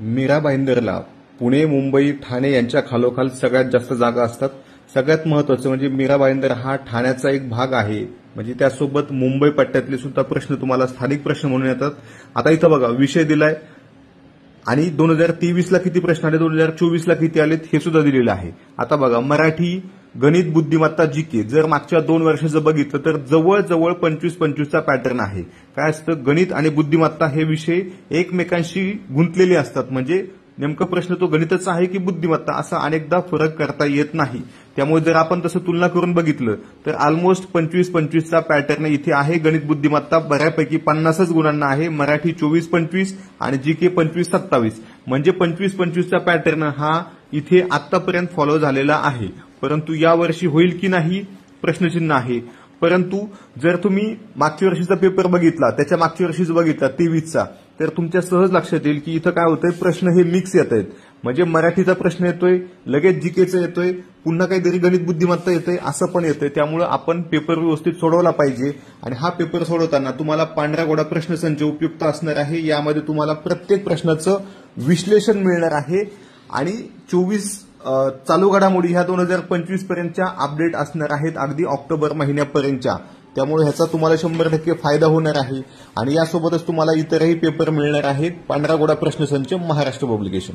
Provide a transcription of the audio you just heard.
मीरा भाईंदरला पुणे, मुंबई, ठाणे यांच्या खालोखाल सगळ्यात जास्त जागा असतात. सगळ्यात महत्वाचं म्हणजे मीरा भाईंदर हा ठाण्याचा एक भाग आहे. म्हणजे त्यासोबत मुंबई पट्ट्यातले सुद्धा प्रश्न तुम्हाला स्थानिक प्रश्न म्हणून येतात. आता इथं बघा विषय दिलाय आणि 2023 ला किती प्रश्न आले, 2024 ला किती आलेत हे सुद्धा दिलेलं आहे. आता बघा मराठी, गणित, बुद्धिमत्ता, जीके जर मागच्या 2 वर्षाचं बघितलं तर जवळजवळ 25-25 चा पॅटर्न आहे. काय असतं, गणित आणि बुद्धिमत्ता हे विषय एकमेकांशी गुंतलेले असतात. म्हणजे नेमका प्रश्न तो गणिताचा आहे की बुद्धिमत्ता असा अनेकदा फरक करता येत नाही. त्यामुळे जर आपण तसं तुलना करून बघितलं तर ऑलमोस्ट 25-25 चा पॅटर्न इथे आहे. गणित बुद्धिमत्ता बऱ्यापैकी 50च गुणांना आहे. मराठी 24-25 आणि जीके 25-27 म्हणजे 25-25 चा पॅटर्न हा इथे आतापर्यंत फॉलो झालेला आहे. परंतु यावर्षी होईल की नाही प्रश्नचिन्ह आहे. परंतु जर तुम्ही मागच्या वर्षीचा पेपर बघितला, त्याच्या मागच्या वर्षीचा बघितला 23चा, तर तुमच्या सहज लक्षात येईल की इथं काय होतंय, प्रश्न हे मिक्स येत आहेत. म्हणजे मराठीचा प्रश्न येतोय, लगेच जीकेचा येतोय, पुन्हा काहीतरी गणित बुद्धिमत्ता येतंय, असं पण येतंय. त्यामुळे आपण पेपर व्यवस्थित सोडवला पाहिजे. आणि हा पेपर सोडवताना तुम्हाला पांढरा गोडा प्रश्नसंच उपयुक्त असणार आहे. यामध्ये तुम्हाला प्रत्येक प्रश्नाचं विश्लेषण मिळणार आहे आणि 24 चालू घडामोडी ह्या 2025 पर्यंतच्या अपडेट असणार आहेत, अगदी ऑक्टोबर महिन्यापर्यंतच्या. त्यामुळे ह्याचा तुम्हाला 100% फायदा होणार आहे. आणि यासोबतच तुम्हाला इतरही पेपर मिळणार आहेत. पांढरा गोडा प्रश्नसंच महाराष्ट्र पब्लिकेशन.